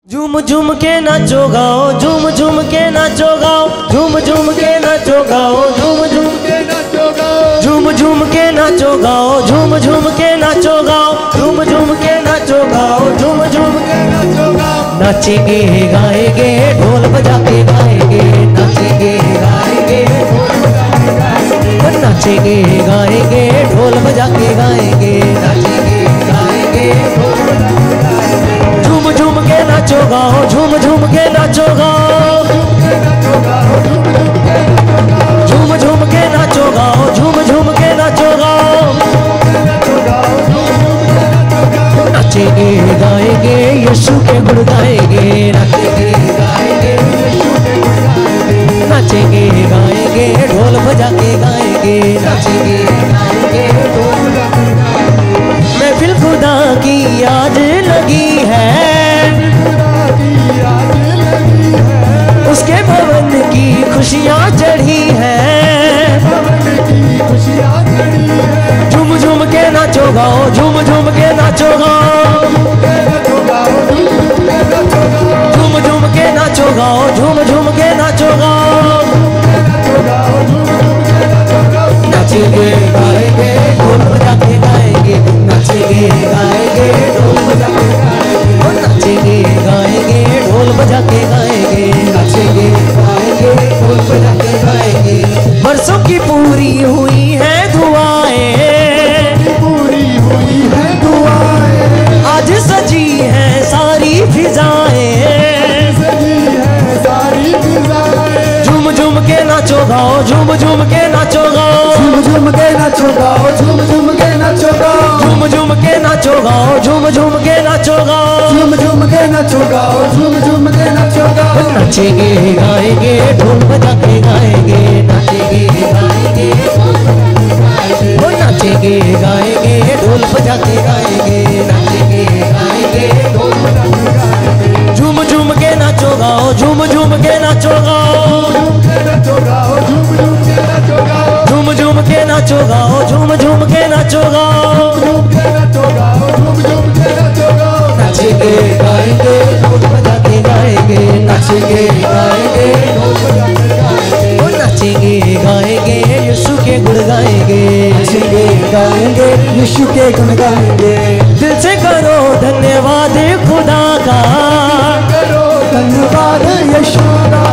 झूम झूम के नाचो गाओ, झूम झूम के नाचो गाओ, झूम झूम के नाचो गाओ, झूम झूम के नाचो गाओ, झूम झूम के नाचो गाओ, झूम झूम के नाचो गाओ, झूम झूम के नाचो गाओ, झूम झूम के नाचो गाओ। नाचेंगे गाएंगे ढोल बजा के गाएंगे, नाचेंगे गाएंगे ढोल बजा के गाएंगे, नाचेंगे गाएंगे ढोल बजा के गाएंगे, नाचेंगे गाएंगे ढोल बजा के गाएंगे। झूम झूम के नाचो गाओ, झूम झूम के नाचो गाओ, झूम झूम के नाचो गाओ, झूम झूम के नाचो गाओ। नाचेंगे गाएंगे यीशु के गुण गाएंगे, नाचेंगे गाएंगे यीशु के गुण गाएंगे, नाचेंगे गाएंगे ढोल बजा के गाएंगे, नाचेंगे गाएंगे ढोल बजा के गाएंगे। महफिल खुदा की याद लगी है, उसके भवन की खुशियाँ चढ़ी है, झूम झूम के नाचो गाओ, झूम झूम के नाचो गाओ, झूम झूम के नाचो गाओ, झूम झूम के नाचो गाओ। नाचेंगे गाएंगे ढोल बजा के गाएंगे, नाचेंगे गाएंगे ढोल बजा के गाएंगे, नाचेंगे गाएंगे ढोल बजा के गाएंगे, नाचेंगे गाएंगे ढोल बजा के गाएंगे। बरसों की पूरी हुई है दुआएं, पूरी हुई है दुआएं, आज सजी है सारी फिजाएं, सजी है सारी फिजाएं। झूम झूम के नाचो गाओ, झूम झूम के नाचो गाओ, झूम झूम के नाचो गाओ, झूम झूम के नाचो गाओ, झूम झूम के नाचो गाओ, झूम झूम के नाचो गाओ, झूम झूम के नाचो गाओ, झूम झूम के नाचो गाओ। नाचेंगे गाएंगे ढोल बजा के गाएंगे, नाचेंगे गाएंगे ढोल बजा के गाएंगे, वो नाचेंगे गाएंगे ढोल बजा के गाएंगे, नाचेंगे गाएंगे ढोल बजा के गाएंगे। झूम झूम के नाचो गाओ, झूम झूम के नाचो गाओ, झूम झूम के नाचो गाओ, झूम झूम के नाचो गाओ। नाचेंगे गाएंगे ढोल बजा के गाएंगे, नाचेंगे गाएंगे ढोल बजा के गाएंगे, वो नाचेंगे गाएंगे यीशु के गुण गाएंगे, नाचेंगे गाएंगे यीशु के गुण गाएंगे। दिल से करो धन्यवाद खुदा का, करो धन्यवाद यीशु का,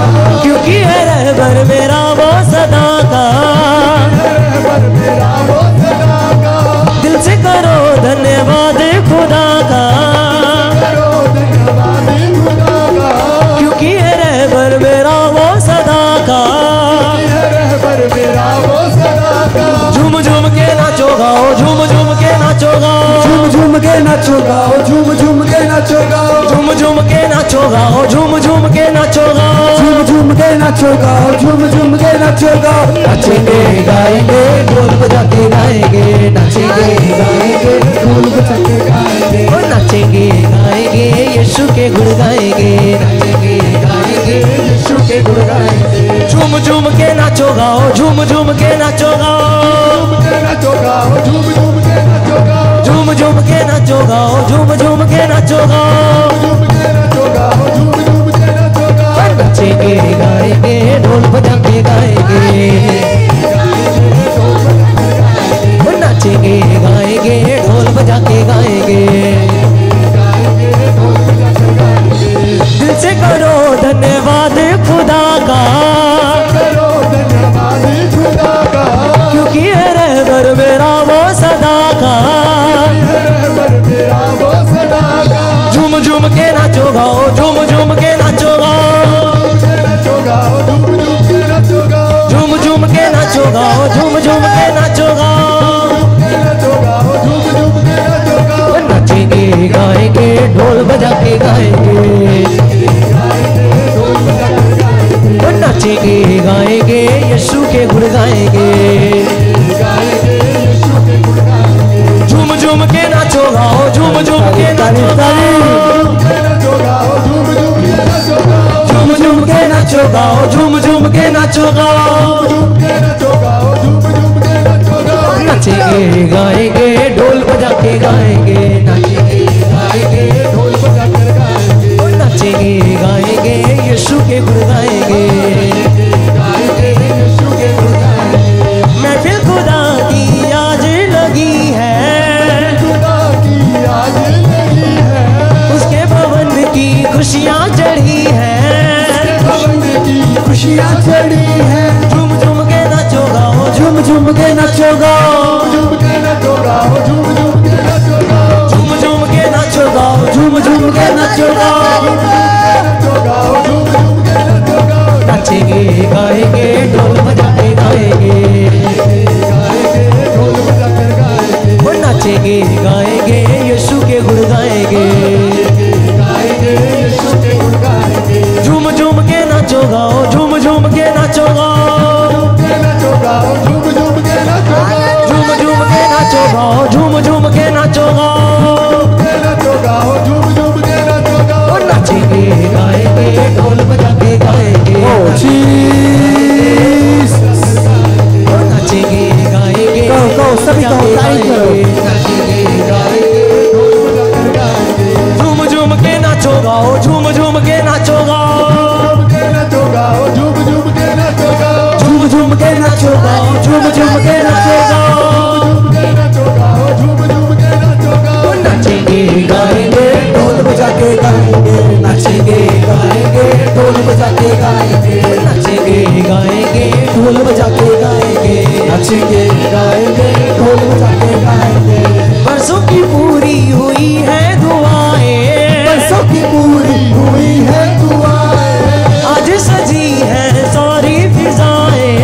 क्योंकि है रहबर मेरा वो सदा का, रहबर मेरा वो सदा का। दिल से करो धन्यवाद खुदा का, करो धन्यवाद खुदा का, क्योंकि है रहबर मेरा वो सदा का, रहबर मेरा वो सदा का। झूम झूम के नाचो गाओ, झूम झूम के नाचो गाओ, झूम झूम के नाचो गाओ, झूम झूम के नाचो गाओ, झूम झूम के नाचो गाओ, झूम झूम के नाचो गाओ, झूम झूम के नाचो गाओ, झूम झूम के नाचो गाओ। नाचेंगे गाएंगे ढोल बजा के गाएंगे, नाचेंगे गाएंगे ढोल बजा के गाएंगे, और नाचेंगे गाएंगे यीशु के गुण गाएंगे, नाचेंगे गाएंगे यीशु के गुण गाएंगे। झूम झूम के नाचो गाओ, झूम झूम के नाचो गाओ, झूम झूम के नाचो गाओ, झूम झूम के नाचो गाओ, झूम झूम के नाचो गाओ, झूम के नाचो गाओ, झूम झूम के नाचो गाओ। नाचेंगे गाएंगे ढोल बजा के गाएंगे, नाचेंगे गाएंगे ढोल बजा के गाएंगे। दिल से करो धन्यवाद खुदा का, करो धन्यवाद खुदा का, क्योंकि है रहबर मेरा वो सदा का, रहबर मेरा वो सदा का। झूम झूम के नाचो गाओ, झूम झूम के नाचो गाओ, झूम झूम के नाचो गाओ, झूम झूम के नाचो गाओ। नाचेंगे गाएंगे ढोल बजा के गाएंगे, नाचेंगे गाएंगे यीशु के गुण गाएंगे, झूम झूम के नाचो गाओ, झूम झूम के नाचो गाओ, झूम झूम के नाचो गाओ, झूम झूम के नाचो गाओ। नाचेंगे गाएंगे ढोल बजा के गाएंगे, नाचेंगे गाएंगे ढोल बजा कर गाएंगे, नाचेंगे गाएंगे यीशु के गुण गाएंगे, महफिल खुदा की आज लगी है, उसके भवन की खुशियाँ चढ़ी है, खुशियाँ चढ़ी है। झूम झूम के नाचो गाओ, झूम झूम के नाचो गाओ, झूम के नाचो गाओ, झूम झूम के नाचो गाओ, झूम झूम के नाचो गाओ, झूम झूम के नाचो गाओ, झूम झूम के नाचो गाओ। नाचेंगे गाएंगे ढोल बजा के गाएंगे, ढोल बजा कर गाएंगे, वो नाचेंगे गाएंगे यीशु के गुण गाएंगे, यीशु के गुण गाएंगे। झूम झूम के नाचो गाओ, झूम झूम के नाचो गाओ, झूम झूम के नाचो गाओ, झूम झूम के नाचो गाओ, झूम झूम के नाचो गाओ, झूम झूम के नाचो गाओ। वो नाचेंगे गाएंगे ढोल बजा के गाएंगे, ओ जीसस, वो नाचेंगे गाएंगे कहो सभी कहो तारीफ करो। नाचेंगे गाएंगे ढोल बजा कर गाएंगे, झूम झूम के नाचो गाओ, झूम झूम के नाचो गाओ, झूम के नाचो गाओ, झूम झूम के नाचो गाओ, झूम झूम के नाचो गाओ, झूम झूम के नाचो गाओ, झूम के नाचो गाओ, झूम झूम के नाचो गाओ। नाचेंगे गाएंगे ढोल बजा के गाएंगे, नाचेंगे गाएंगे ढोल बजा के गाएंगे, नाचेंगे गाएंगे ढोल बजा के गाएंगे, नाचेंगे गाएंगे, ढोल बजा के गाएंगे। बरसों की पूरी हुई है दुआएं, बरसों की पूरी हुई है दुआएं, आज सजी है सारी फिजाएं,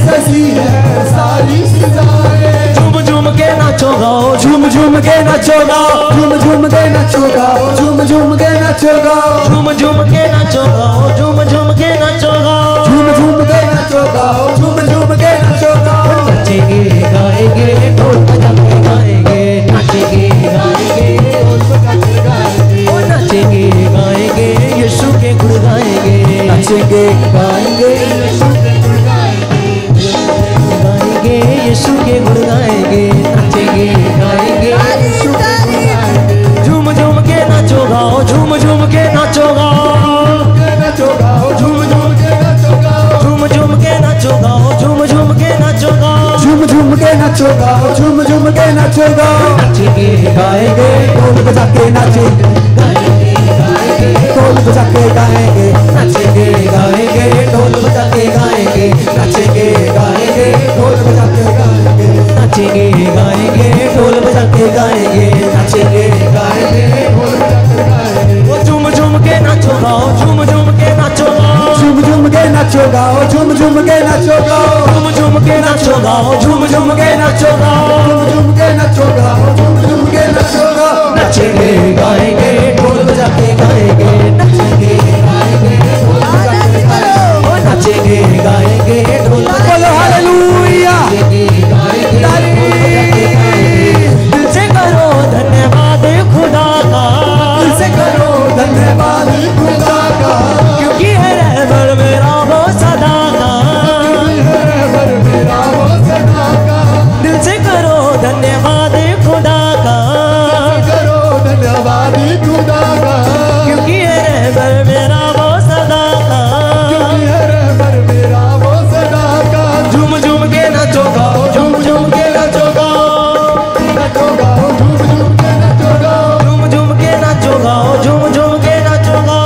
सजी है सारी फिजाएं। झूम झूम के नाचो गाओ, झूम झूम के नाचो गाओ, झूम झूम के नाचो गाओ, झूम झूम के नाचो गाओ, झूम झूम के नाचो गाओ, झूम झूम के नाचो गाओ, झूम झूम के नाचो गाओ, झूम झूम के नाचो गाओ। नाचेंगे गाएंगे ढोल बजा के गाएंगे, नाचेंगे गाएंगे ढोल बजा के गाएंगे, ओ नाचेंगे गाएंगे यीशु के गुण गाएंगे, नाचेंगे गाएंगे, यीशु के गुण गाएंगे, गाएंगे यीशु के गुण गाएंगे, नाचेंगे गाएंगे यीशु के गुण गाएंगे। झूम झूम के नाचो गाओ, झूम झूम के नाचो गाओ, नाचो गाओ, झूम झूम के नाचो गाओ, झूम झूम के नाचो गाओ, झूम झूम के नाचो गाओ, झूम झूम के नाचो गाओ, झूम झूम के नाचो गाओ। नाचेंगे गाएंगे ढोल बजा के नाचेंगे, ढोल बजा के गाएंगे, नाचेंगे गाएंगे ढोल बजा के गाएंगे, नाचेंगे गाएंगे, ढोल बजा के गाएंगे, नाचेंगे गाएंगे ढोल बजा के गाएंगे, नाचेंगे गाएंगे, ढोल बजा के गाएंगे। वो झूम झूम के नाचो गाओ, झूम झूम के नाचो गाओ, झूम झूम के नाचो गाओ, झूम झूम के नाचो गाओ, झूम झूम के नाचो गाओ, झूम झूम के नाचो गाओ, झूम झूम के नाचो गाओ, झूम झूम के नाचो गाओ। नाचेंगे गाएंगे ढोल बजा के गाएंगे, नाचेंगे गाएंगे ढोल बजा के गाएंगे, ओ नाचेंगे गाएंगे ढोल बजा बोलो हालेलुया। के गाएंगे, दिल से करो धन्यवाद खुदा का, दिल से करो धन्यवाद खुदा का, क्योंकि है रहबर मेरा वो सदा का, रहबर मेरा वो सदा का। दिल से करो धन्यवाद खुदा का, करो धन्यवाद खुदा का, क्योंकि है रहबर मेरा वो सदा का, क्योंकि है रहबर मेरा वो सदा का। झूम झूम के नाचो गाओ, झूम झूम के नाचो गाओ, नाचो गाओ, झूम झूम के नाचो गाओ, झूम झूम के नाचो गाओ, झूम झूम के नाचो गाओ,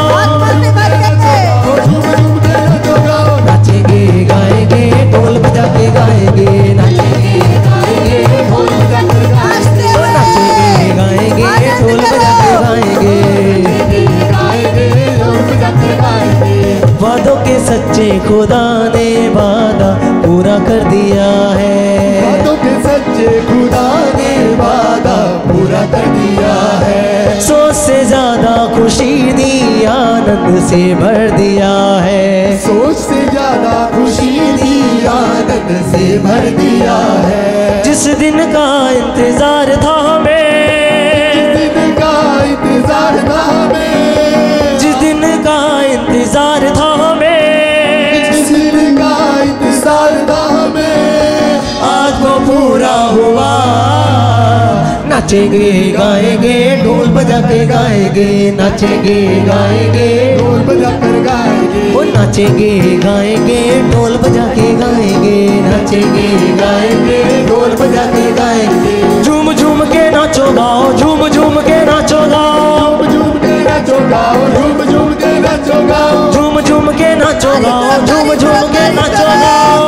झूम झूम के नाचो गाओ। नाचेंगे गाएंगे ढोल बजा के गाएंगे, नाचेंगे गाएंगे ढोल बजा के गाएंगे, ओ नाचेंगे गाएंगे ढोल बजा के गाएंगे, वादों के सच्चे खुदा ने वादा पूरा कर दिया है, वादों के सच्चे खुदा ने वादा पूरा कर दिया है। सोच से ज्यादा खुशी दी, आनंद से भर दिया है, सोच से ज्यादा खुशी दी, आनंद से भर दिया है। जिस दिन का इंतजार था हमें, जिस दिन का इंतजार था हमें, जिस दिन का इंतजार था हमें, जिस दिन का इंतजार था हमें, आज वो पूरा हुआ। नाचेंगे गाएंगे ढोल बजा के गाएंगे, नाचेंगे गाएंगे ढोल बजा कर गाएंगे, वो नाचेंगे गाएंगे ढोल बजा के गाएंगे, नाचेंगे गाएंगे ढोल बजा के गाएंगे। झूम झूम के नाचो गाओ, झूम झूम के नाचो गाओ, झूम के नाचो गाओ, झूम झूम के नाचो गाओ, झूम झूम के नाचो गाओ, झूम झूम के नाचो गाओ,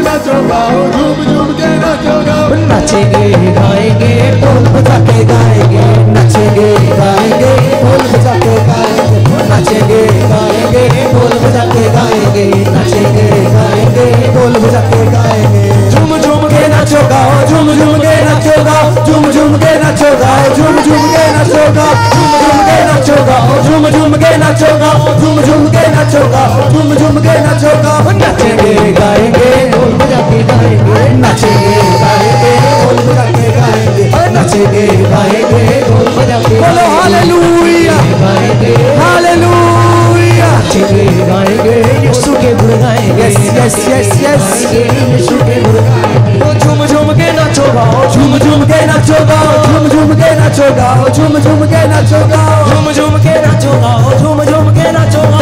नाचो गाओ, झूम झूम के नाचो गाओ। नाचेंगे गाएंगे ढोल बजा के गाएंगे, नाचेंगे गाएंगे ढोल बजा के गाएंगे, नाचेंगे गाएंगे ढोल बजा के गाएंगे, नाचेंगे गाएंगे ढोल बजा के गाएंगे। झूम झूम के नाचो गाओ, झूम झूम के नाचो गाओ, झूम झूम के नाचो गाओ, झूम झूम के नाचो गाओ, झूम झूम के नाचो गाओ, झूम झूम के नाचो गाओ, झूम झूम के नाचो गाओ, झूम झूम के नाचो गाओ। नाचेंगे गाएंगे ढोल बजा के गाएंगे, नाचेंगे गाएंगे ढोल बजा के गाएंगे, नाचेंगे गाएंगे ढोल बजा के बोलो हालेलुया, गाएंगे हालेलुया। नाचेंगे गाएंगे यीशु के गुण गाएंगे, यस यस यस यीशु के गुण गाएंगे। झूम झूम के नाचो गाओ, झूम झूम के नाचो गाओ, झूम झूम के नाचो गाओ, झूम झूम के नाचो गाओ, झूम झूम के नाचो गाओ, झूम झूम के नाचो गाओ।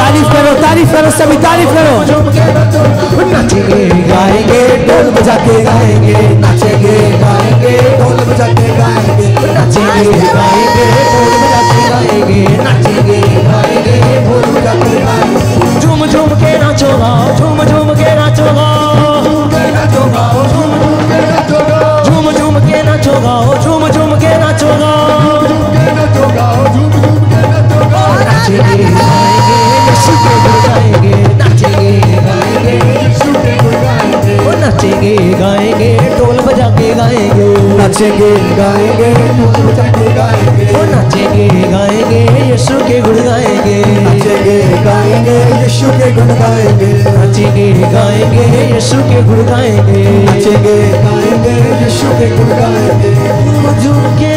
तारीफ करो सभी तारीफ करो। झूम के नाचो गाओ, नाचेंगे गाएंगे ढोल बजा के गाएंगे, नाचेंगे गाएंगे ढोल बजा के गाएंगे, नाचेंगे गाएंगे ढोल बजा के गाएंगे, नाचेंगे गाएंगे ढोल बजा के गाएंगे। झूम झूम के नाचो गाओ, झूम झूम के नाचो गाओ, झूम के नाचो गाओ, झूम झूम के नाचो गाओ, झूम झूम के नाचो गाओ, झूम झूम के नाचो गाओ, झूम के नाचो गाओ, झूम झूम के नाचो गाओ। नाचेंगे गाएंगे यीशु के गुण गाएंगे, नाचेंगे गाएंगे यीशु के गुण गाएंगे, वो नाचेंगे गाएंगे ढोल बजा के गाएंगे, नाचेंगे गाएंगे ढोल बजा के गाएंगे, वो नाचेंगे गाएंगे यीशु के गुण गाएंगे, नाचेंगे गाएंगे यीशु के गुण गाएंगे, नाचेंगे गाएंगे यीशु के गुण गाएंगे, नाचेंगे गाएंगे यीशु के गुण गाएंगे। झूम झूम के